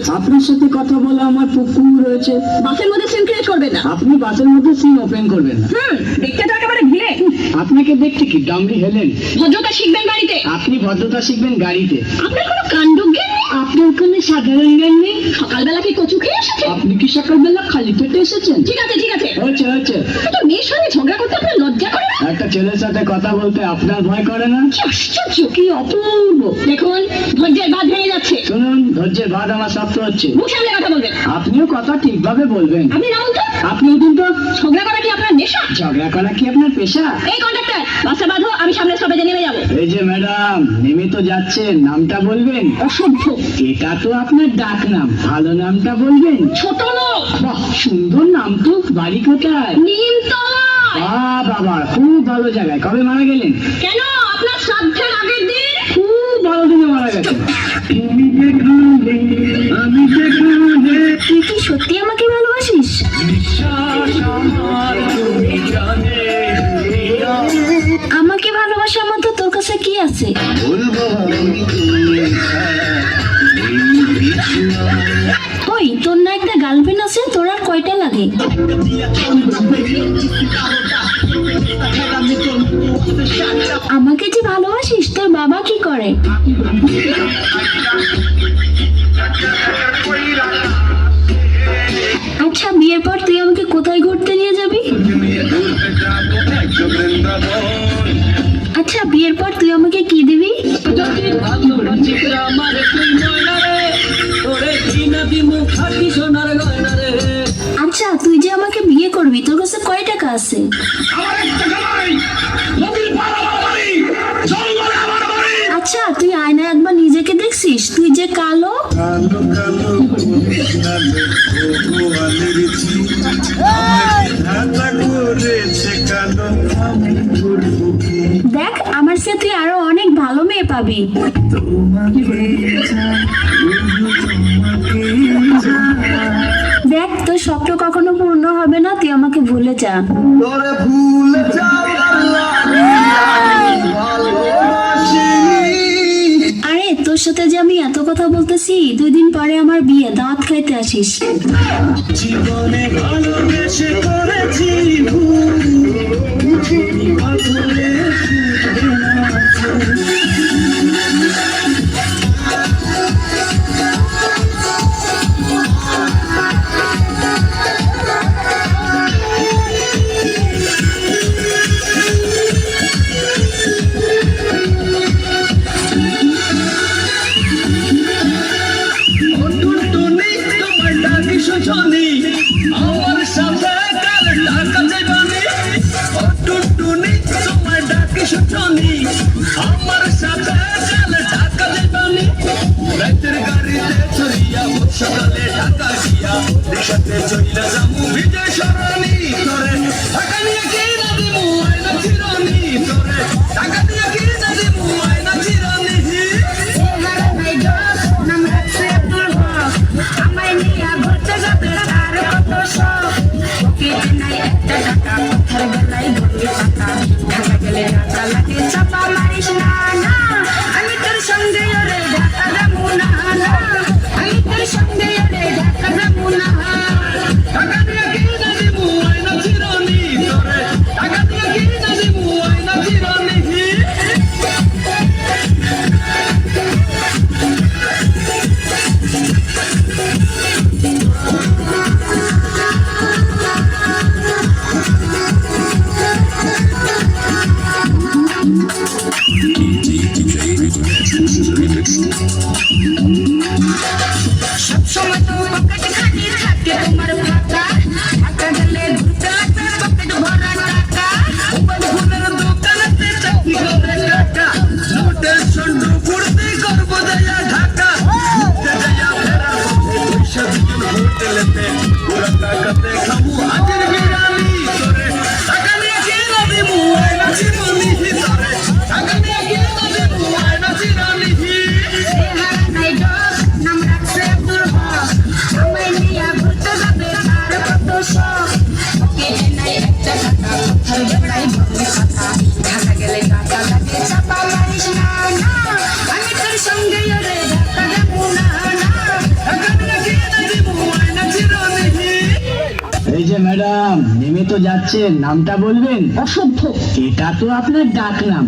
রয়েছে। আপনার সাথে কথা বলা আমার পুকুর রয়েছে। বাসের মধ্যে সিন ক্রিয়েট করবেন না। আপনি বাসের মধ্যে সিন ওপেন করবেন না। দেখতে তো একেবারে ভিড়ে। আপনাকে দেখতে কি ডামরি হেলেন? ভদ্রতা শিখবেন গাড়িতে। আপনি ভদ্রতা শিখবেন গাড়িতে। আপনার কোনো কাণ্ডজ্ঞান নেই। আপনার কোনো সাধারণ জ্ঞান নেই। সকালবেলা কি কচু খেয়ে এসেছেন? আপনি কি সকালবেলা খালি পেটে এসেছেন? ঠিক আছে ঠিক আছে, হয়েছে হয়েছে। একটা মেয়ের সঙ্গে ঝগড়া করতে আপনার লজ্জা করে না? একটা ছেলের সাথে কথা বলতে আপনার ভয় করে না? কি আশ্চর্য, কি অপূর্ব। দেখুন ধৈর্যের বাঁধ ভেঙে যাচ্ছে। শুনুন, ধৈর্যের বাদ আমার শক্ত হচ্ছে। মুখ সামলে কথা বলবেন। আপনিও কথা ঠিকভাবে বলবেন। আপনি নামুন তো। আপনি উঠুন তো। ঝগড়া করা কি আপনার নেশা? ঝগড়া করা কি আপনার পেশা? এই কন্ডাক্টর, বাসটা বাঁধো, আমি সামনে স্টপেজে নেমে যাবো। এই যে ম্যাডাম, নেমে তো যাচ্ছেন, নামটা বলবেন? অসভ্য। এটা তো আপনার ডাক নাম, ভালো নামটা বলবেন। ছোট লোক। বাহ, সুন্দর নাম তো। বাড়ি কোথায়? নিমতলায়। বাবা, খুব ভালো জায়গায়। কবে মারা গেলেন? কেন, আপনার শ্রাদ্ধের আগের দিন। খুব ভালো দিনে মারা গেছেন। তুই কি সত্যি আমাকে ভালোবাসিস? আমাকে ভালোবাসার মতো তোর কাছে কি আছে? ওই, তোর না একটা গার্লফ্রেন্ড আছে? তোর আর কয়টা লাগে? আমাকে যে ভালোবাসিস, তোর বাবা কি করে? আচ্ছা, বিয়ের পর তুই আমাকে কোথায় ঘুরতে নিয়ে যাবি? আচ্ছা, বিয়ের পর তুই আমাকে কি দিবি? আচ্ছা, তুই যে আমাকে বিয়ে করবি, তোর কাছে কয় টাকা আছে? আচ্ছা, তুই আয়নায় একবার নিজেকে দেখছিস? তুই যে কালো। দেখ, আমার সাথে তুই আরো অনেক ভালো মেয়ে পাবি। দেখ, তোর স্বপ্ন কখনো পূর্ণ হবে না, তুই আমাকে ভুলে যা। আরে, তোর সাথে যে আমি এত কথা বলতেছি, 2 দিন পরে আমার বিয়ে, দাঁত খাইতে আসিস। জীবনে ভালোবেসে করেছি আমার সাথে কাল টাকা দেবানি, টুনটুনি তোমার ডাকি শুনি, আমার সাথে কাল টাকা দেবানি, রাতের গাড়িতে চড়িয়া সকালে ঢাকা গিয়া রিক্সাতে চইলা যামু বিজয় সরণি, তোরে টাকা নিয়ে কি না দিমু আয়না চিরনি, তোরে টাকা দিয়ে কি না দিমু আয়না চিরনি। আমায় নিয়ে ঘুরতে যাবে তার কত শখ, ওকে নাই একটা টাকা কথার বেলায় ঘুরতে পাতা, ঢাকা গেলে ঢাকা লাগে চাপা মারিস না না, আমি তোর সঙ্গে ওরে ঢাকা যাবো না না, আমি তোর সঙ্গে ওরে ঢাকা যাবো না। টাকা দিয়ে কি না দিমু আয়না চিরনি, তোরে টাকা দিয়ে কি না দিমু আয়না চিরনি। সবসময় তো পকেট খালি থাকে তোমার ফাঁকা, ঢাকা গেলে ঘুরতে লাগবে পকেট ভরা টাকা, মোবাইল ফোনের দোকানেতে চাকরি করে টাকা, নোটের সন্ডু ফুর্তি করবো যাইয়া ঢাকা, ঘুরতে যাইয়া ফেরার পথে পয়সা দিন হোটেলেতে পুরা টাকাতে খাবো হাজির বিরিয়ানি, তোরে টাকা নিয়ে কি না দিমু আয়না চিরনি, তোরে টাকা নিয়ে কি না দিমু আয়না চিরনি। এই যে ম্যাডাম, নেমে তো যাচ্ছেন, নামটা বলবেন। অসভ্য। এটা তো আপনার ডাক নাম।